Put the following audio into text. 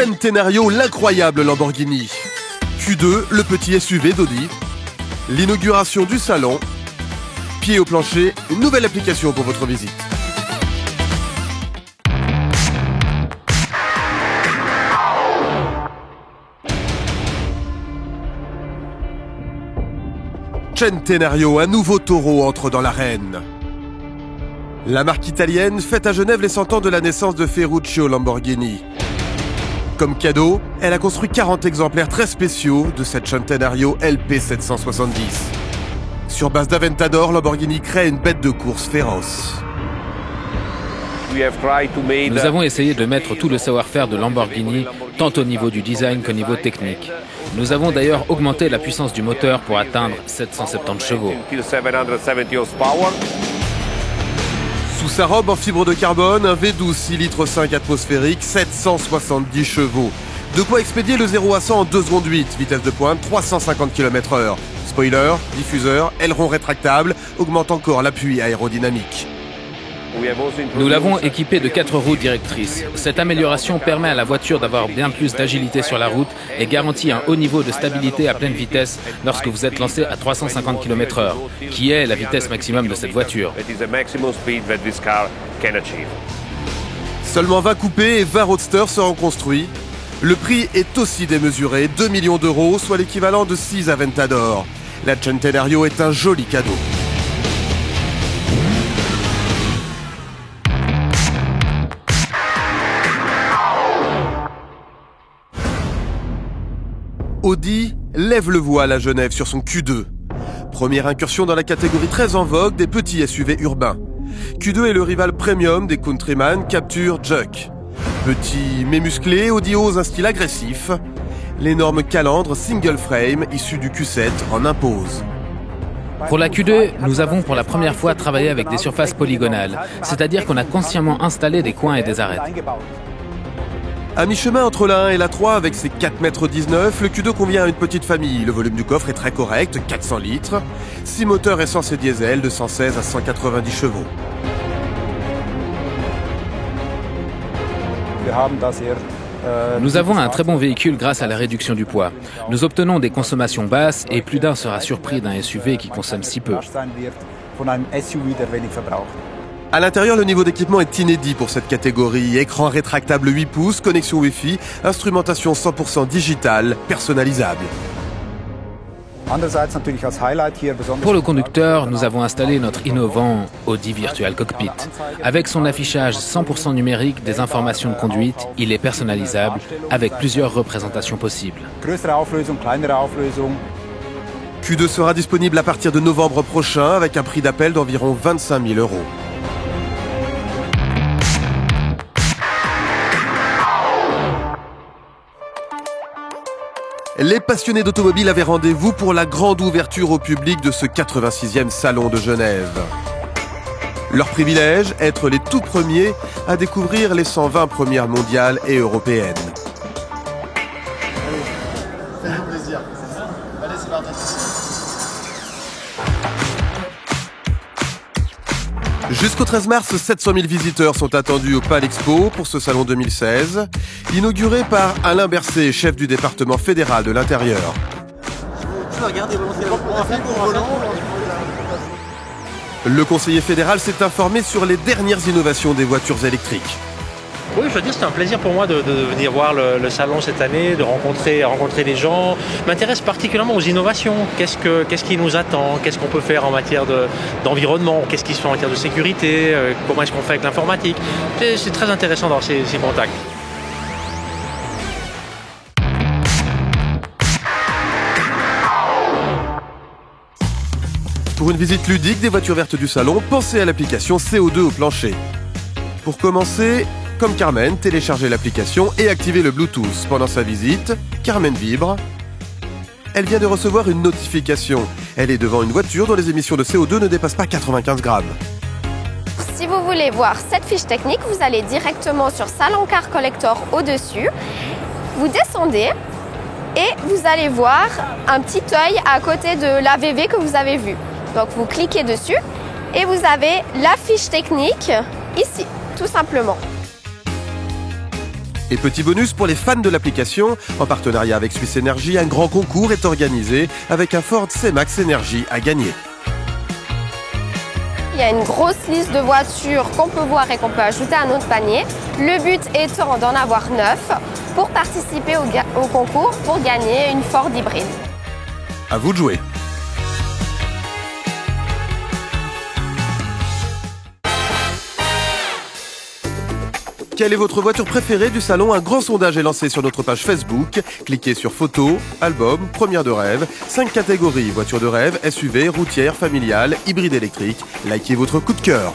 Centenario, l'incroyable Lamborghini. Q2, le petit SUV d'Audi. L'inauguration du salon. Pied au plancher, une nouvelle application pour votre visite. Centenario, un nouveau taureau entre dans l'arène. La marque italienne fête à Genève les 100 ans de la naissance de Ferruccio Lamborghini. Comme cadeau, elle a construit 40 exemplaires très spéciaux de cette Centenario LP770. Sur base d'Aventador, Lamborghini crée une bête de course féroce. Nous avons essayé de mettre tout le savoir-faire de Lamborghini, tant au niveau du design qu'au niveau technique. Nous avons d'ailleurs augmenté la puissance du moteur pour atteindre 770 chevaux. Sous sa robe en fibre de carbone, un V12 6 litres 5 atmosphérique, 770 chevaux. De quoi expédier le 0 à 100 en 2 secondes 8, vitesse de pointe 350 km/h. Spoiler, diffuseur, aileron rétractable, augmente encore l'appui aérodynamique. Nous l'avons équipé de 4 roues directrices. Cette amélioration permet à la voiture d'avoir bien plus d'agilité sur la route et garantit un haut niveau de stabilité à pleine vitesse lorsque vous êtes lancé à 350 km/h, qui est la vitesse maximum de cette voiture. Seulement 20 coupés et 20 roadsters seront construits. Le prix est aussi démesuré, 2 millions d'euros, soit l'équivalent de 6 Aventador. La Centenario est un joli cadeau. Audi lève le voile à Genève sur son Q2. Première incursion dans la catégorie très en vogue des petits SUV urbains. Q2 est le rival premium des Countryman Captur Juke. Petit mais musclé, Audi ose un style agressif. L'énorme calandre single frame issu du Q7 en impose. Pour la Q2, nous avons pour la première fois travaillé avec des surfaces polygonales, c'est-à-dire qu'on a consciemment installé des coins et des arêtes. À mi-chemin entre la 1 et la 3, avec ses 4,19 m, le Q2 convient à une petite famille. Le volume du coffre est très correct, 400 litres. 6 moteurs essence et diesel de 116 à 190 chevaux. Nous avons un très bon véhicule grâce à la réduction du poids. Nous obtenons des consommations basses et plus d'un sera surpris d'un SUV qui consomme si peu. À l'intérieur, le niveau d'équipement est inédit pour cette catégorie. Écran rétractable 8 pouces, connexion Wi-Fi, instrumentation 100% digitale, personnalisable. Pour le conducteur, nous avons installé notre innovant Audi Virtual Cockpit. Avec son affichage 100% numérique des informations de conduite, il est personnalisable avec plusieurs représentations possibles. Q2 sera disponible à partir de novembre prochain avec un prix d'appel d'environ 25 000 euros. Les passionnés d'automobile avaient rendez-vous pour la grande ouverture au public de ce 86e salon de Genève. Leur privilège, être les tout premiers à découvrir les 120 premières mondiales et européennes. Allez, faites-vous plaisir. Allez, c'est parti. Jusqu'au 13 mars, 700 000 visiteurs sont attendus au Palexpo pour ce salon 2016, inauguré par Alain Berset, chef du département fédéral de l'Intérieur. Le conseiller fédéral s'est informé sur les dernières innovations des voitures électriques. Oui, je veux dire, c'est un plaisir pour moi de venir voir le salon cette année, de rencontrer les gens. Je m'intéresse particulièrement aux innovations. Qu'est-ce qui nous attend? Qu'est-ce qu'on peut faire en matière d'environnement? Qu'est-ce qui se fait en matière de sécurité? Comment est-ce qu'on fait avec l'informatique? C'est très intéressant d'avoir ces contacts. Pour une visite ludique des voitures vertes du salon, pensez à l'application CO2 au plancher. Pour commencer, comme Carmen, téléchargez l'application et activez le Bluetooth. Pendant sa visite, Carmen vibre. Elle vient de recevoir une notification. Elle est devant une voiture dont les émissions de CO2 ne dépassent pas 95 grammes. Si vous voulez voir cette fiche technique, vous allez directement sur Salon Car Collector au-dessus. Vous descendez et vous allez voir un petit œil à côté de l'AVV que vous avez vu. Donc vous cliquez dessus et vous avez la fiche technique ici, tout simplement. Et petit bonus pour les fans de l'application, en partenariat avec Suisse Énergie, un grand concours est organisé avec un Ford C-Max Energy à gagner. Il y a une grosse liste de voitures qu'on peut voir et qu'on peut ajouter à notre panier. Le but étant d'en avoir 9 pour participer au concours pour gagner une Ford hybride. À vous de jouer. Quelle est votre voiture préférée du salon? Un grand sondage est lancé sur notre page Facebook. Cliquez sur photos, album, première de rêve, 5 catégories, voiture de rêve, SUV, routière, familiale, hybride électrique. Likez votre coup de cœur.